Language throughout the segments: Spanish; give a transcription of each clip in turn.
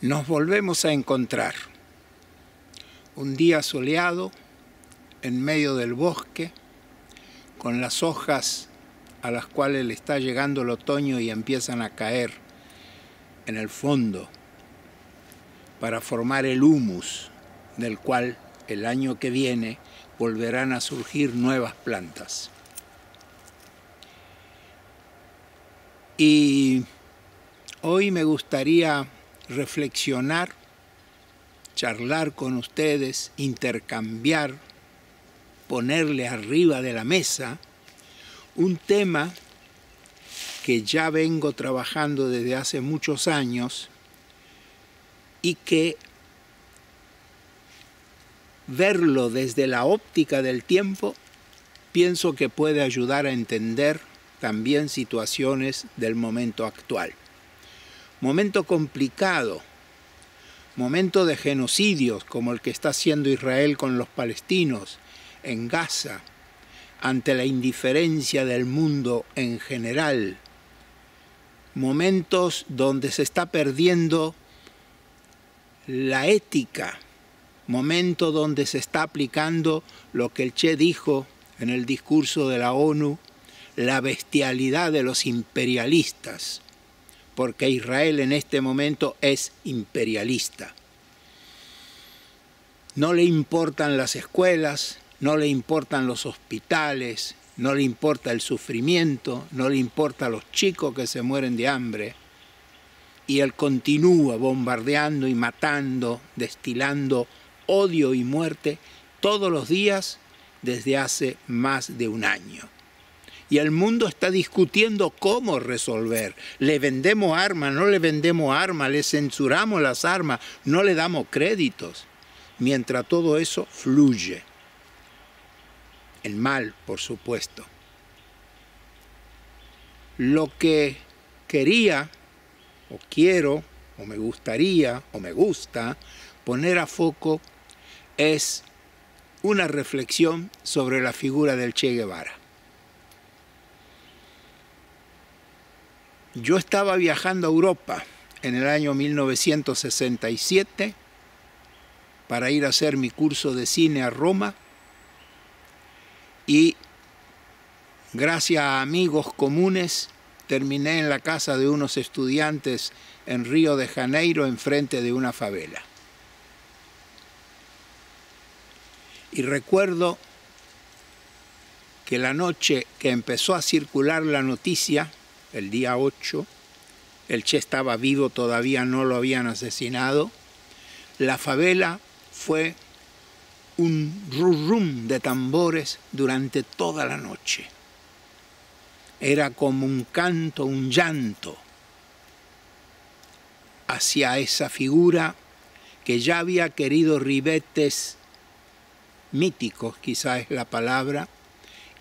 Nos volvemos a encontrar. Un día soleado, en medio del bosque, con las hojas a las cuales le está llegando el otoño y empiezan a caer en el fondo para formar el humus del cual el año que viene volverán a surgir nuevas plantas. Y hoy me gustaría reflexionar, charlar con ustedes, intercambiar, ponerle arriba de la mesa un tema que ya vengo trabajando desde hace muchos años y que verlo desde la óptica del tiempo pienso que puede ayudar a entender también situaciones del momento actual. Momento complicado, momento de genocidios como el que está haciendo Israel con los palestinos en Gaza, ante la indiferencia del mundo en general. Momentos donde se está perdiendo la ética, momento donde se está aplicando lo que el Che dijo en el discurso de la ONU, la bestialidad de los imperialistas, porque Israel en este momento es imperialista. No le importan las escuelas, no le importan los hospitales, no le importa el sufrimiento, no le importa a los chicos que se mueren de hambre. Y él continúa bombardeando y matando, destilando odio y muerte todos los días desde hace más de un año. Y el mundo está discutiendo cómo resolver. ¿Le vendemos armas? ¿No le vendemos armas? ¿Le censuramos las armas? ¿No le damos créditos? Mientras todo eso fluye. El mal, por supuesto. Lo que quería, o quiero, o me gustaría, o me gusta, poner a foco es una reflexión sobre la figura del Che Guevara. Yo estaba viajando a Europa en el año 1967 para ir a hacer mi curso de cine a Roma y gracias a amigos comunes terminé en la casa de unos estudiantes en Río de Janeiro enfrente de una favela. Y recuerdo que la noche que empezó a circular la noticia, el día 8, el Che estaba vivo, todavía no lo habían asesinado, la favela fue un rum de tambores durante toda la noche. Era como un canto, un llanto hacia esa figura que ya había querido ribetes míticos, quizás es la palabra,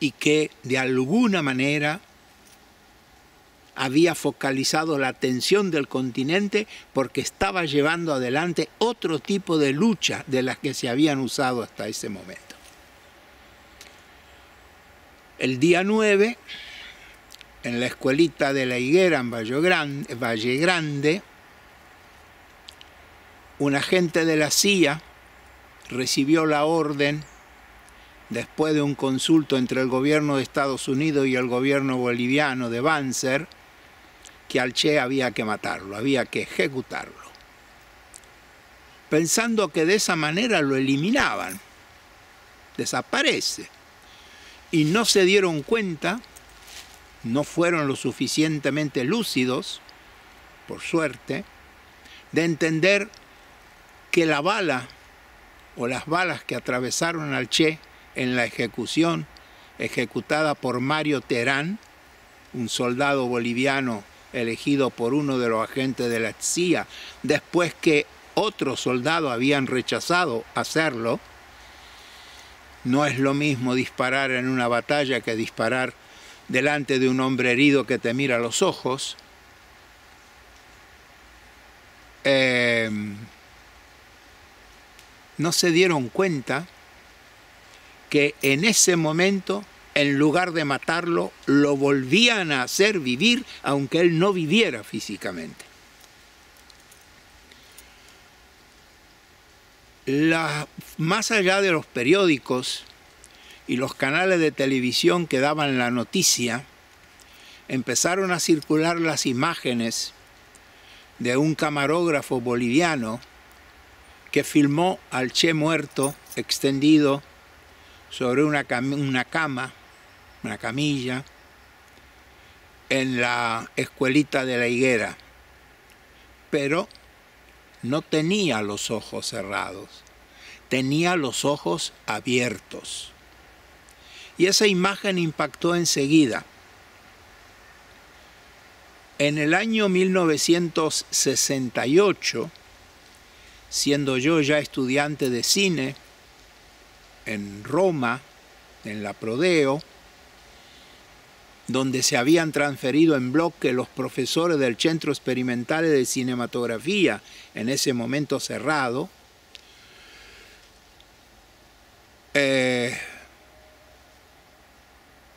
y que de alguna manera había focalizado la atención del continente porque estaba llevando adelante otro tipo de lucha de las que se habían usado hasta ese momento. El día 9, en la escuelita de La Higuera, en Valle Grande, un agente de la CIA recibió la orden, después de un consulto entre el gobierno de Estados Unidos y el gobierno boliviano de Banzer, que al Che había que matarlo, había que ejecutarlo, pensando que de esa manera lo eliminaban, desaparece. Y no se dieron cuenta, no fueron lo suficientemente lúcidos, por suerte, de entender que la bala o las balas que atravesaron al Che en la ejecución ejecutada por Mario Terán, un soldado boliviano elegido por uno de los agentes de la CIA, después que otros soldados habían rechazado hacerlo. No es lo mismo disparar en una batalla que disparar delante de un hombre herido que te mira a los ojos. No se dieron cuenta que en ese momento, en lugar de matarlo, lo volvían a hacer vivir, aunque él no viviera físicamente. Más allá de los periódicos y los canales de televisión que daban la noticia, empezaron a circular las imágenes de un camarógrafo boliviano que filmó al Che muerto extendido sobre una camilla, en la escuelita de la Higuera, pero no tenía los ojos cerrados, tenía los ojos abiertos. Y esa imagen impactó enseguida. En el año 1968, siendo yo ya estudiante de cine en Roma, en la Prodeo, donde se habían transferido en bloque los profesores del Centro Experimental de Cinematografía, en ese momento cerrado,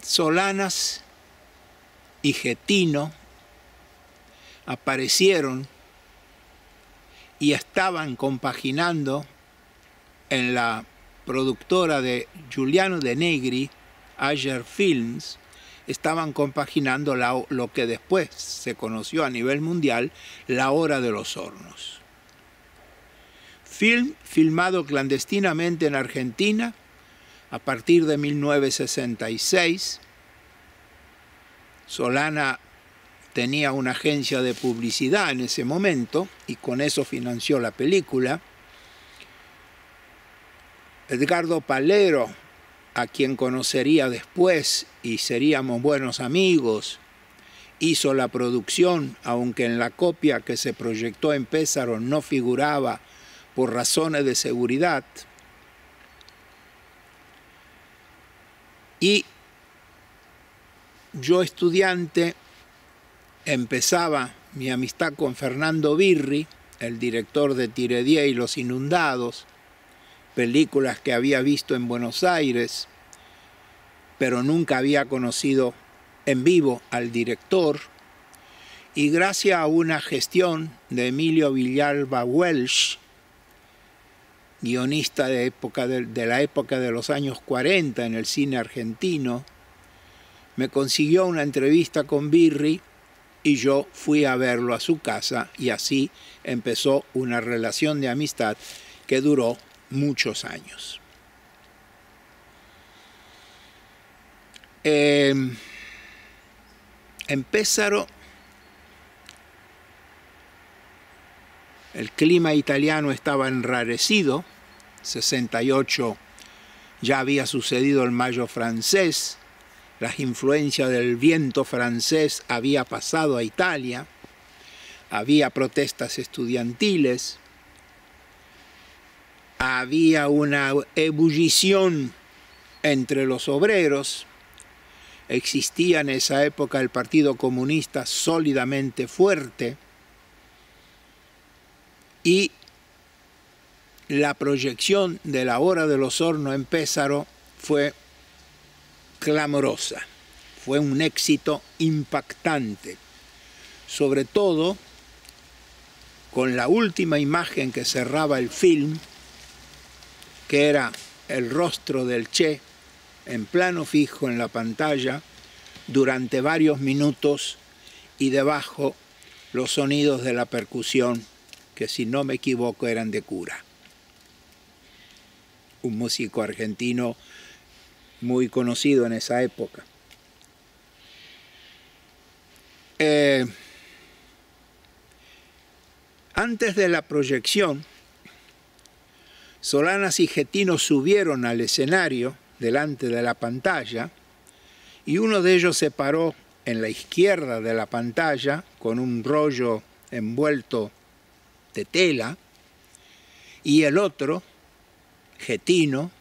Solanas y Getino aparecieron y estaban compaginando en la productora de Giuliano De Negri, Ager Films, estaban compaginando lo que después se conoció a nivel mundial, La Hora de los Hornos. Film filmado clandestinamente en Argentina a partir de 1966. Solana tenía una agencia de publicidad en ese momento y con eso financió la película. Edgardo Palero, a quien conocería después y seríamos buenos amigos, hizo la producción, aunque en la copia que se proyectó en Pesaro no figuraba por razones de seguridad. Y yo, estudiante, empezaba mi amistad con Fernando Birri, el director de Tiredié y Los Inundados, películas que había visto en Buenos Aires, pero nunca había conocido en vivo al director, y gracias a una gestión de Emilio Villalba Welsh, guionista de la época de los años 40 en el cine argentino, me consiguió una entrevista con Birri y yo fui a verlo a su casa y así empezó una relación de amistad que duró muchos años. En Pesaro el clima italiano estaba enrarecido. 68 ya había sucedido el Mayo francés, las influencias del viento francés había pasado a Italia, había protestas estudiantiles, había una ebullición entre los obreros, existía en esa época el Partido Comunista sólidamente fuerte y la proyección de La Hora de los Hornos en Pesaro fue clamorosa, fue un éxito impactante, sobre todo con la última imagen que cerraba el film, que era el rostro del Che en plano fijo en la pantalla durante varios minutos y debajo los sonidos de la percusión, que si no me equivoco eran de Cura, un músico argentino muy conocido en esa época. Antes de la proyección, Solanas y Getino subieron al escenario delante de la pantalla y uno de ellos se paró en la izquierda de la pantalla con un rollo envuelto de tela y el otro, Getino,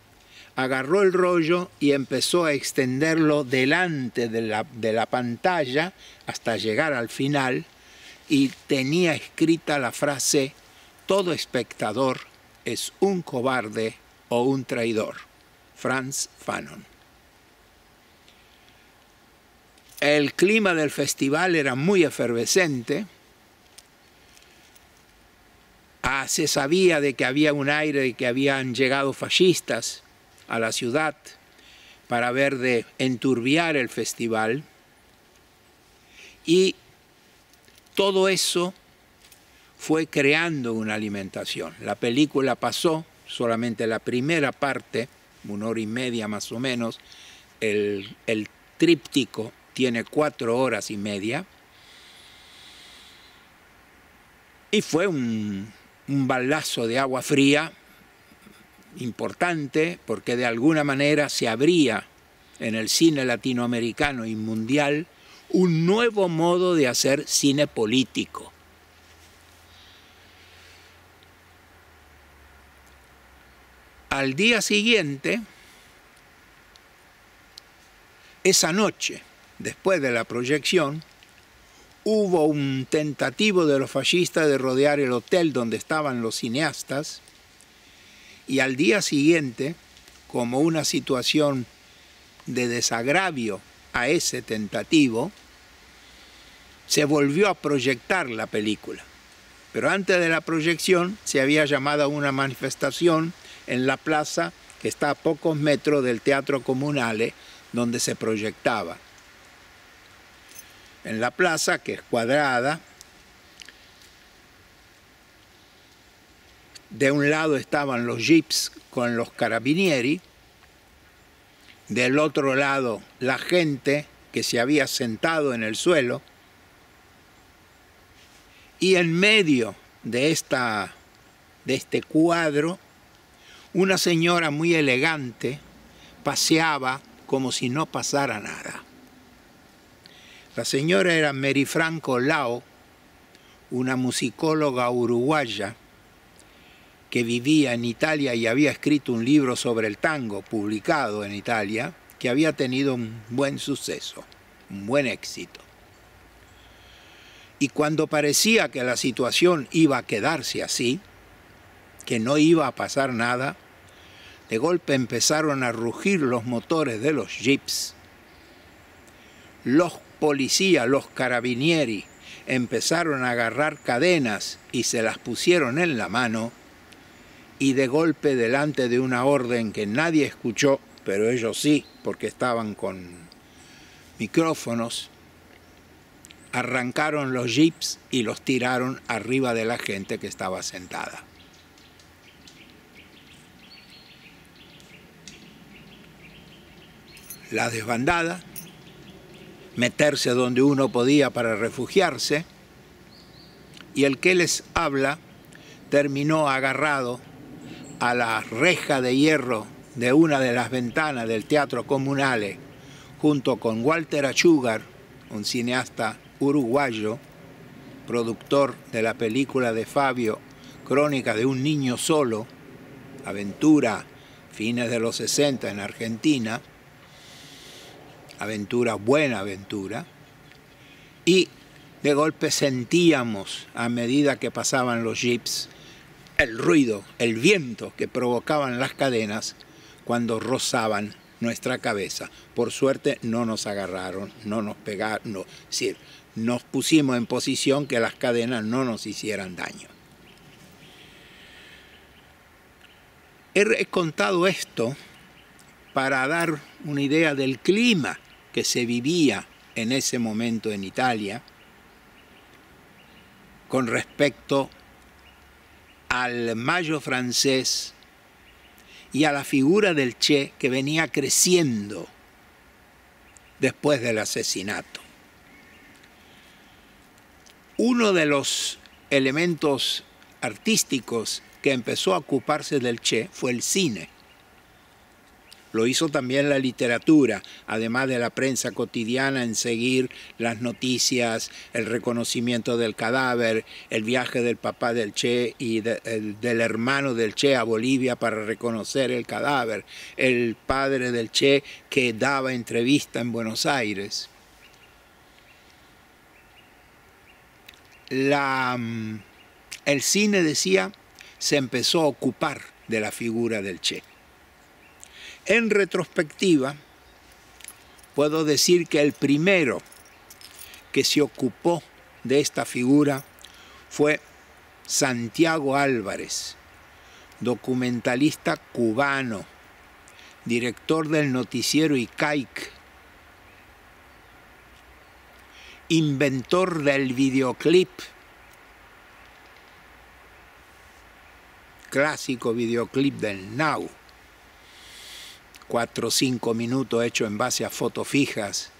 agarró el rollo y empezó a extenderlo delante de la pantalla hasta llegar al final y tenía escrita la frase: todo espectador es un cobarde o un traidor. Frantz Fanon. El clima del festival era muy efervescente. Ya se sabía de que había un aire de que habían llegado fascistas a la ciudad para ver de enturbiar el festival, y todo eso fue creando una alimentación. La película pasó, solamente la primera parte, 1 hora y media más o menos, el tríptico tiene 4 horas y media, y fue un balazo de agua fría importante, porque de alguna manera se abría en el cine latinoamericano y mundial un nuevo modo de hacer cine político. Al día siguiente, esa noche, después de la proyección, hubo un tentativo de los fascistas de rodear el hotel donde estaban los cineastas, y al día siguiente, como una situación de desagravio a ese tentativo, se volvió a proyectar la película. Pero antes de la proyección se había llamado a una manifestación en la plaza que está a pocos metros del Teatro Comunale, donde se proyectaba. En la plaza, que es cuadrada, de un lado estaban los jeeps con los carabinieri, del otro lado la gente que se había sentado en el suelo, y en medio de este cuadro, una señora muy elegante paseaba como si no pasara nada. La señora era Mary Franco Lao, una musicóloga uruguaya que vivía en Italia y había escrito un libro sobre el tango publicado en Italia, que había tenido un buen suceso, un buen éxito. Y cuando parecía que la situación iba a quedarse así, que no iba a pasar nada, de golpe empezaron a rugir los motores de los jeeps. Los policías, los carabinieri, empezaron a agarrar cadenas y se las pusieron en la mano, y de golpe, delante de una orden que nadie escuchó, pero ellos sí, porque estaban con micrófonos, arrancaron los jeeps y los tiraron arriba de la gente que estaba sentada. La desbandada, meterse donde uno podía para refugiarse, y el que les habla terminó agarrado a la reja de hierro de una de las ventanas del Teatro Comunale, junto con Walter Achugar, un cineasta uruguayo, productor de la película de Fabio, Crónica de un niño solo, aventura, fines de los 60 en Argentina, aventura, buena aventura, y de golpe sentíamos, a medida que pasaban los jeeps, el ruido, el viento que provocaban las cadenas cuando rozaban nuestra cabeza. Por suerte no nos agarraron, no nos pegaron, no, es decir, nos pusimos en posición que las cadenas no nos hicieran daño. He contado esto para dar una idea del clima que se vivía en ese momento en Italia con respecto al Mayo francés y a la figura del Che, que venía creciendo después del asesinato. Uno de los elementos artísticos que empezó a ocuparse del Che fue el cine. Lo hizo también la literatura, además de la prensa cotidiana en seguir las noticias, el reconocimiento del cadáver, el viaje del papá del Che y del hermano del Che a Bolivia para reconocer el cadáver, el padre del Che que daba entrevista en Buenos Aires. El cine, decía, se empezó a ocupar de la figura del Che. En retrospectiva, puedo decir que el primero que se ocupó de esta figura fue Santiago Álvarez, documentalista cubano, director del noticiero ICAIC, inventor del videoclip, clásico videoclip del Now, 4 o 5 minutos hecho en base a fotos fijas,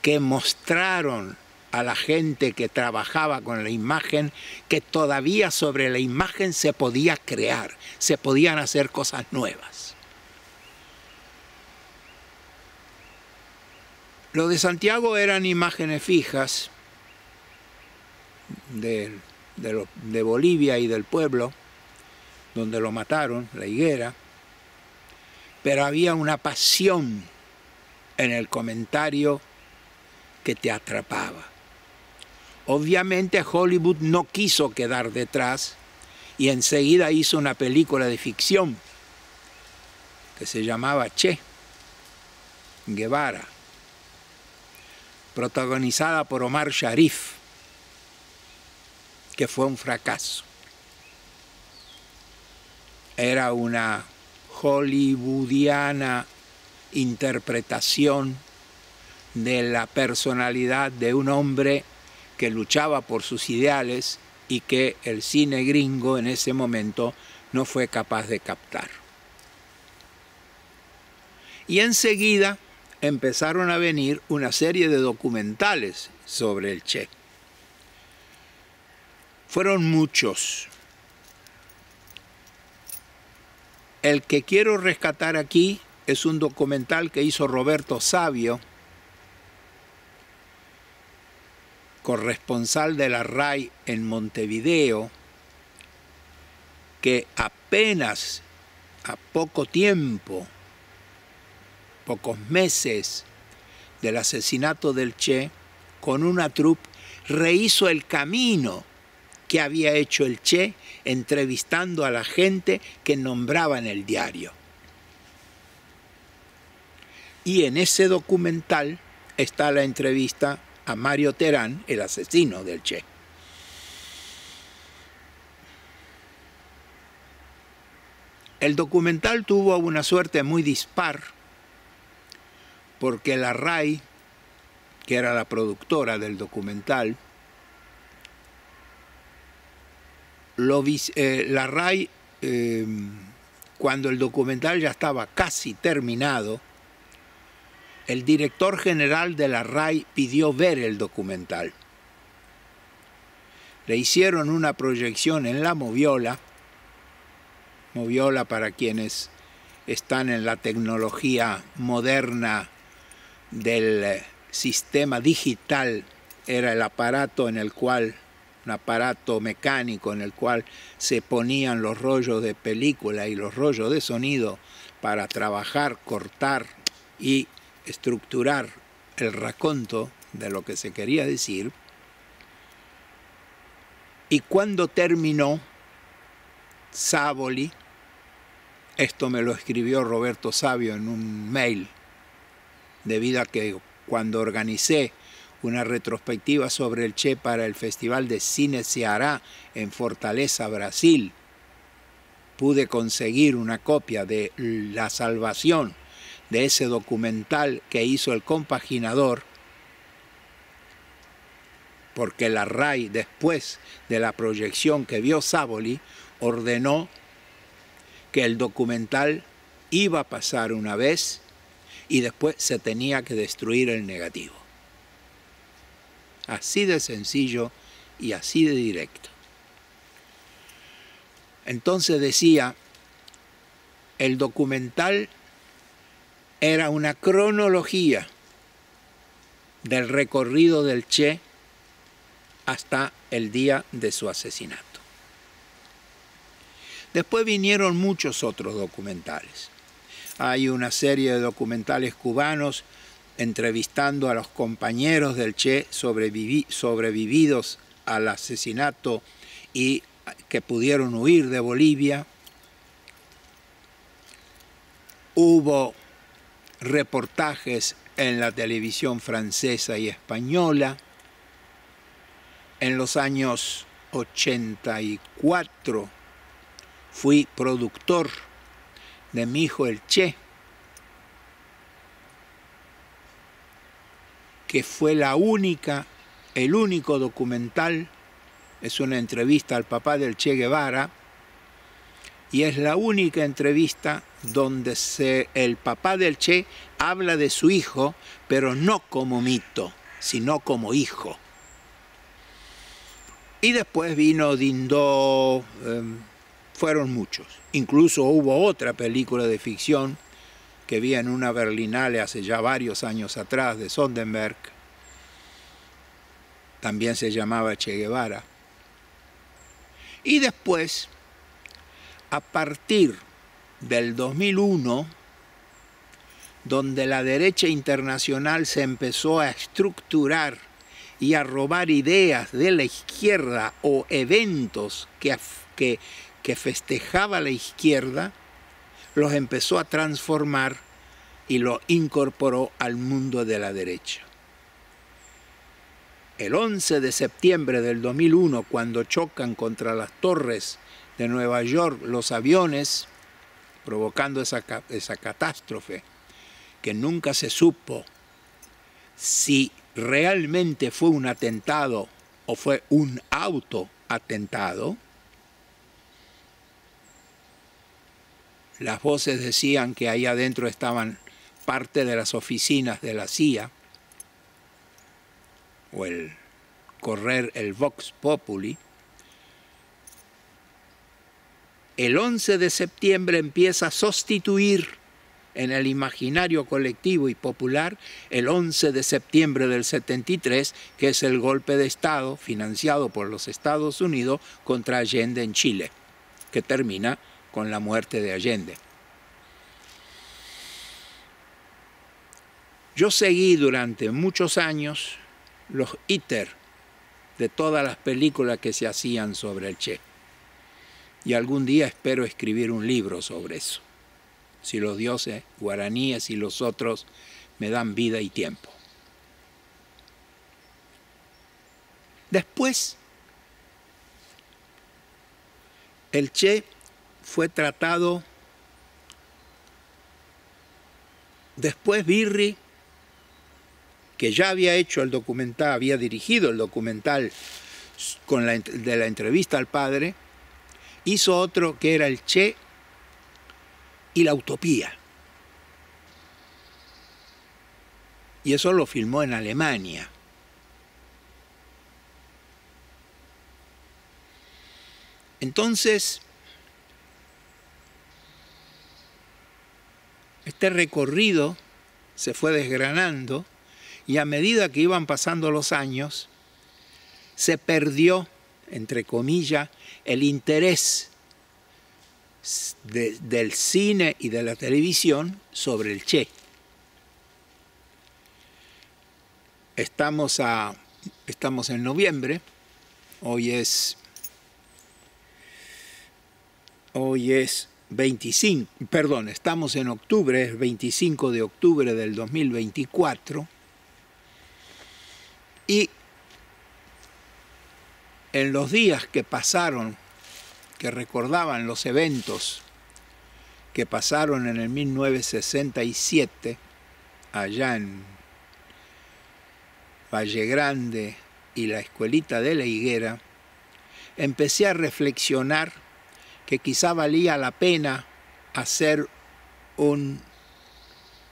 que mostraron a la gente que trabajaba con la imagen que todavía sobre la imagen se podía crear, se podían hacer cosas nuevas. Lo de Santiago eran imágenes fijas de Bolivia y del pueblo, donde lo mataron, la higuera, pero había una pasión en el comentario que te atrapaba. Obviamente Hollywood no quiso quedar detrás y enseguida hizo una película de ficción que se llamaba Che Guevara, protagonizada por Omar Sharif, que fue un fracaso. Era una hollywoodiana interpretación de la personalidad de un hombre que luchaba por sus ideales y que el cine gringo en ese momento no fue capaz de captar. Y enseguida empezaron a venir una serie de documentales sobre el Che. Fueron muchos. El que quiero rescatar aquí es un documental que hizo Roberto Savio, corresponsal de la RAI en Montevideo, que apenas a poco tiempo, pocos meses del asesinato del Che, con una troupe rehizo el camino que había hecho el Che entrevistando a la gente que nombraba en el diario. Y en ese documental está la entrevista a Mario Terán, el asesino del Che. El documental tuvo una suerte muy dispar porque la RAI, que era la productora del documental, la RAI, cuando el documental ya estaba casi terminado, el director general de la RAI pidió ver el documental. Le hicieron una proyección en la Moviola. Moviola, para quienes están en la tecnología moderna del sistema digital, era el aparato en el cual, un aparato mecánico en el cual se ponían los rollos de película y los rollos de sonido para trabajar, cortar y estructurar el raconto de lo que se quería decir. Y cuando terminó, Savoli, esto me lo escribió Roberto Savio en un mail, debido a que cuando organicé una retrospectiva sobre el Che para el Festival de Cine Ceará en Fortaleza, Brasil, pude conseguir una copia de La Salvación, de ese documental que hizo el compaginador, porque la RAI, después de la proyección que vio Savoli, ordenó que el documental iba a pasar una vez y después se tenía que destruir el negativo. Así de sencillo y así de directo. Entonces decía, el documental era una cronología del recorrido del Che hasta el día de su asesinato. Después vinieron muchos otros documentales. Hay una serie de documentales cubanos entrevistando a los compañeros del Che sobrevividos al asesinato y que pudieron huir de Bolivia. Hubo reportajes en la televisión francesa y española. En los años 1984 fui productor de Mi hijo el Che, que fue el único documental, es una entrevista al papá del Che Guevara, y es la única entrevista donde el papá del Che habla de su hijo, pero no como mito, sino como hijo. Y después vino Dindó, fueron muchos. Incluso hubo otra película de ficción que vi en una Berlinale hace ya varios años atrás, de Sonderberg. También se llamaba Che Guevara. Y después, a partir del 2001, donde la derecha internacional se empezó a estructurar y a robar ideas de la izquierda o eventos que festejaba la izquierda, los empezó a transformar y lo incorporó al mundo de la derecha. El 11 de septiembre del 2001, cuando chocan contra las torres de Nueva York los aviones, provocando esa catástrofe, que nunca se supo si realmente fue un atentado o fue un autoatentado. Las voces decían que ahí adentro estaban parte de las oficinas de la CIA, o el Vox Populi. El 11 de septiembre empieza a sustituir en el imaginario colectivo y popular el 11 de septiembre del 73, que es el golpe de Estado financiado por los Estados Unidos contra Allende en Chile, que termina con la muerte de Allende. Yo seguí durante muchos años los íter de todas las películas que se hacían sobre el Che. Y algún día espero escribir un libro sobre eso, si los dioses guaraníes y los otros me dan vida y tiempo. Después, el Che fue tratado, después Birri, que ya había hecho el documental, había dirigido el documental de la entrevista al padre, hizo otro que era el Che y la utopía. Y eso lo filmó en Alemania. Entonces, este recorrido se fue desgranando y a medida que iban pasando los años, se perdió, entre comillas, el interés del cine y de la televisión sobre el Che. Estamos en noviembre, hoy es 25, perdón, estamos en octubre, es 25 de octubre del 2024, y en los días que pasaron, que recordaban los eventos que pasaron en el 1967, allá en Valle Grande y la Escuelita de la Higuera, empecé a reflexionar que quizá valía la pena hacer un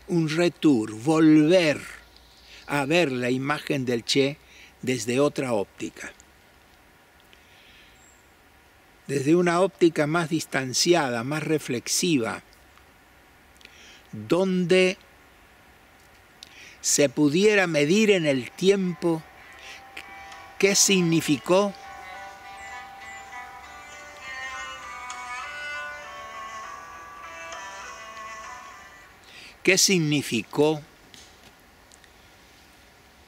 retour, volver a ver la imagen del Che desde otra óptica. Desde una óptica más distanciada, más reflexiva, donde se pudiera medir en el tiempo qué significó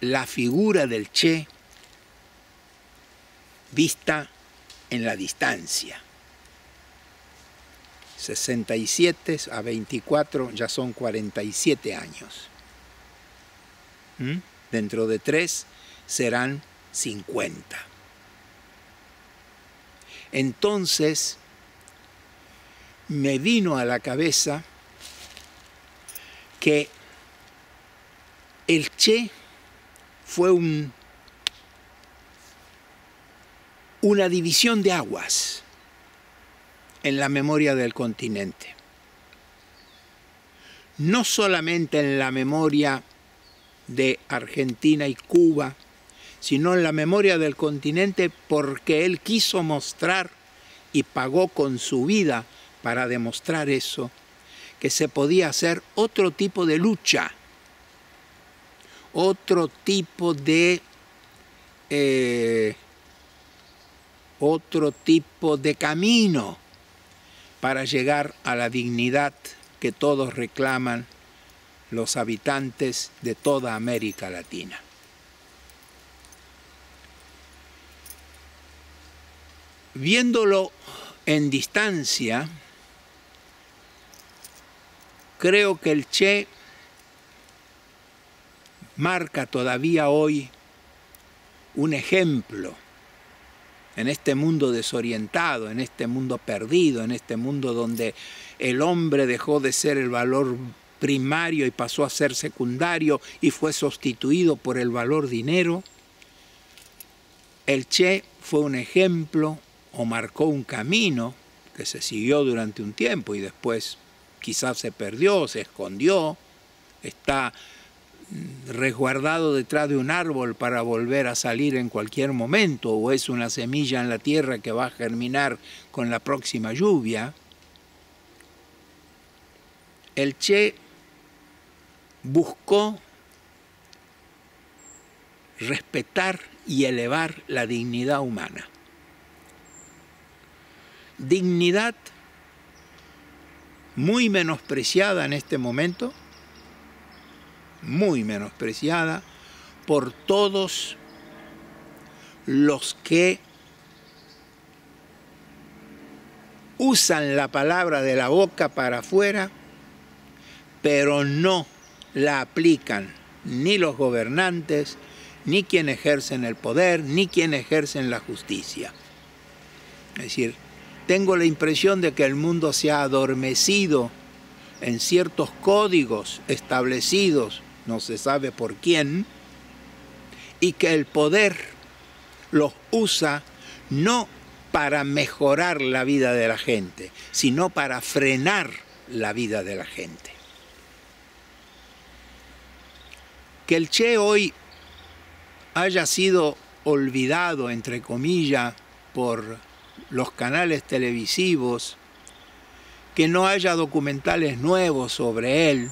la figura del Che vista en la distancia. 67 a 24 ya son 47 años. Dentro de 3 serán 50. Entonces me vino a la cabeza que el Che fue una división de aguas en la memoria del continente. No solamente en la memoria de Argentina y Cuba, sino en la memoria del continente, porque él quiso mostrar y pagó con su vida para demostrar eso, que se podía hacer otro tipo de lucha, otro tipo de camino para llegar a la dignidad que todos reclaman los habitantes de toda América Latina. Viéndolo en distancia, creo que el Che marca todavía hoy un ejemplo en este mundo desorientado, en este mundo perdido, en este mundo donde el hombre dejó de ser el valor primario y pasó a ser secundario y fue sustituido por el valor dinero. El Che fue un ejemplo o marcó un camino que se siguió durante un tiempo y después quizás se perdió, se escondió, está resguardado detrás de un árbol para volver a salir en cualquier momento, o es una semilla en la tierra que va a germinar con la próxima lluvia. El Che buscó respetar y elevar la dignidad humana. Dignidad muy menospreciada en este momento, muy menospreciada por todos los que usan la palabra de la boca para afuera, pero no la aplican ni los gobernantes, ni quienes ejercen el poder, ni quienes ejercen la justicia. Es decir, tengo la impresión de que el mundo se ha adormecido en ciertos códigos establecidos, no se sabe por quién, y que el poder los usa no para mejorar la vida de la gente, sino para frenar la vida de la gente. Que el Che hoy haya sido olvidado, entre comillas, por los canales televisivos, que no haya documentales nuevos sobre él.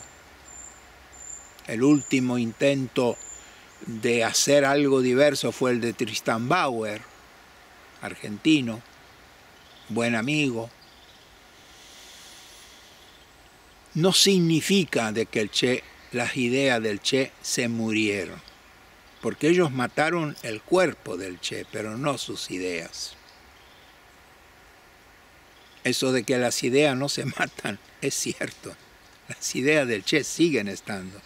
El último intento de hacer algo diverso fue el de Tristan Bauer, argentino, buen amigo. No significa de que el Che, las ideas del Che se murieron, porque ellos mataron el cuerpo del Che, pero no sus ideas. Eso de que las ideas no se matan es cierto. Las ideas del Che siguen estando.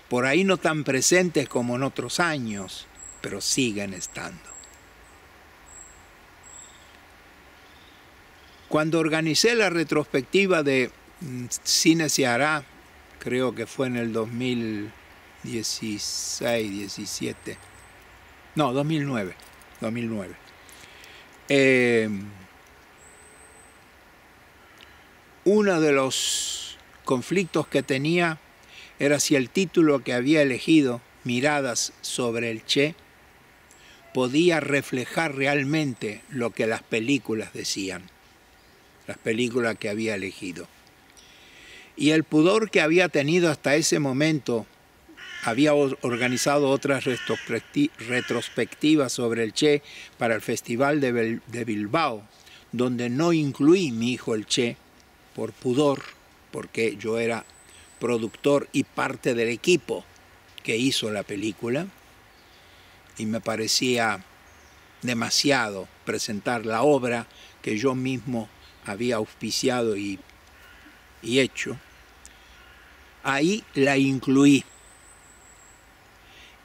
Por ahí no tan presentes como en otros años, pero siguen estando. Cuando organicé la retrospectiva de Cine se hará, creo que fue en el 2016, 17. No, 2009. Uno de los conflictos que tenía era si el título que había elegido, Miradas sobre el Che, podía reflejar realmente lo que las películas decían, las películas que había elegido. Y el pudor que había tenido hasta ese momento, había organizado otras retrospectivas sobre el Che para el Festival de Bilbao, donde no incluí mi hijo el Che, por pudor, porque yo era productor y parte del equipo que hizo la película, y me parecía demasiado presentar la obra que yo mismo había auspiciado y hecho. Ahí la incluí.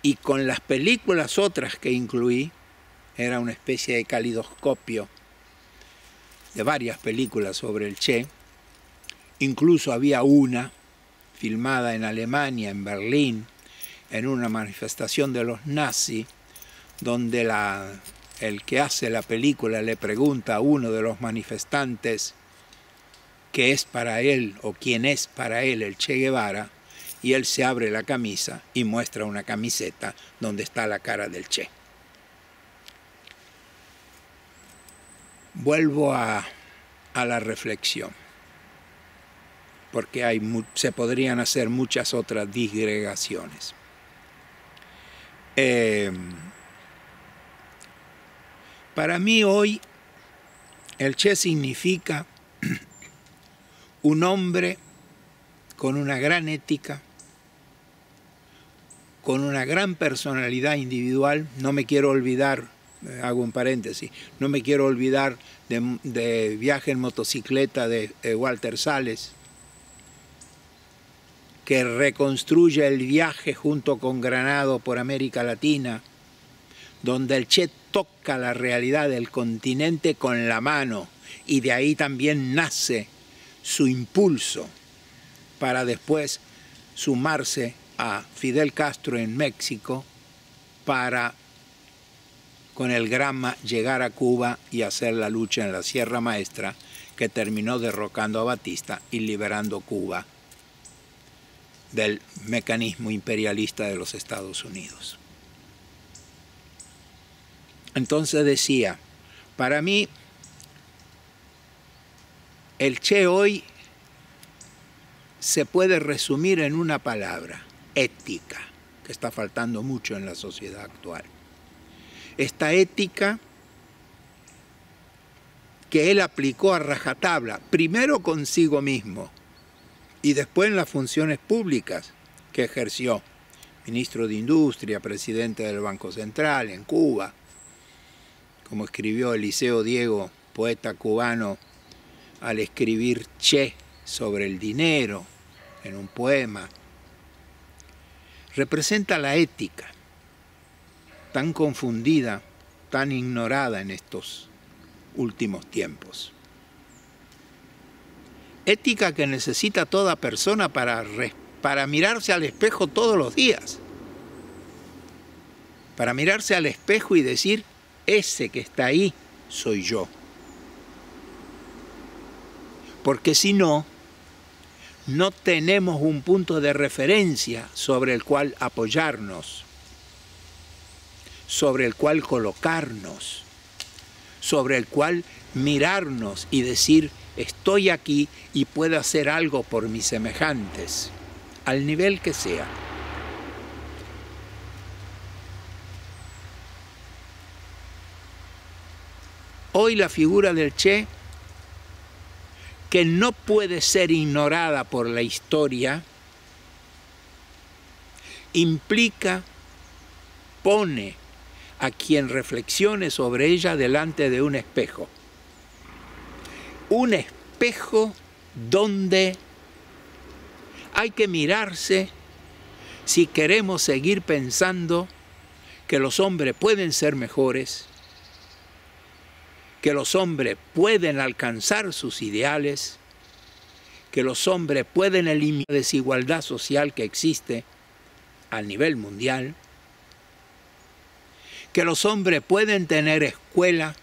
Y con las películas otras que incluí, era una especie de calidoscopio de varias películas sobre el Che. Incluso había una filmada en Alemania, en Berlín, en una manifestación de los nazis, donde el que hace la película le pregunta a uno de los manifestantes qué es para él o quién es para él el Che Guevara, y él se abre la camisa y muestra una camiseta donde está la cara del Che. Vuelvo a la reflexión, porque se podrían hacer muchas otras disgregaciones. Para mí hoy el Che significa un hombre con una gran ética, con una gran personalidad individual. No me quiero olvidar, hago un paréntesis, no me quiero olvidar de Viaje en motocicleta de Walter Salles, que reconstruye el viaje junto con Granado por América Latina, donde el Che toca la realidad del continente con la mano, y de ahí también nace su impulso para después sumarse a Fidel Castro en México para, con el Granma, llegar a Cuba y hacer la lucha en la Sierra Maestra, que terminó derrocando a Batista y liberando Cuba del mecanismo imperialista de los Estados Unidos. Entonces decía, para mí, el Che hoy se puede resumir en una palabra: ética, que está faltando mucho en la sociedad actual. Esta ética que él aplicó a rajatabla, primero consigo mismo y después en las funciones públicas que ejerció: ministro de Industria, presidente del Banco Central en Cuba, como escribió Eliseo Diego, poeta cubano, al escribir Che sobre el dinero en un poema. Representa la ética, tan confundida, tan ignorada en estos últimos tiempos. Ética que necesita toda persona para mirarse al espejo todos los días. Para mirarse al espejo y decir, ese que está ahí soy yo. Porque si no, no tenemos un punto de referencia sobre el cual apoyarnos, sobre el cual colocarnos, sobre el cual mirarnos y decir, estoy aquí y puedo hacer algo por mis semejantes, al nivel que sea. Hoy la figura del Che, que no puede ser ignorada por la historia, pone a quien reflexione sobre ella delante de un espejo. Un espejo donde hay que mirarse si queremos seguir pensando que los hombres pueden ser mejores, que los hombres pueden alcanzar sus ideales, que los hombres pueden eliminar la desigualdad social que existe a nivel mundial, que los hombres pueden tener escuela,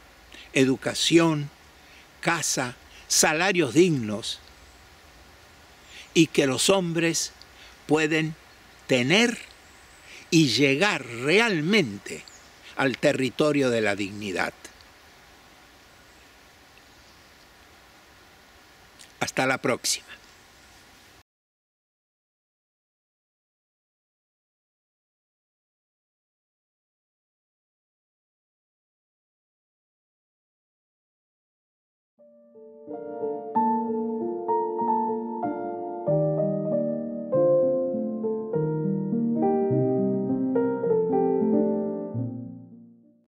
educación, casa, salarios dignos, y que los hombres pueden tener y llegar realmente al territorio de la dignidad. Hasta la próxima.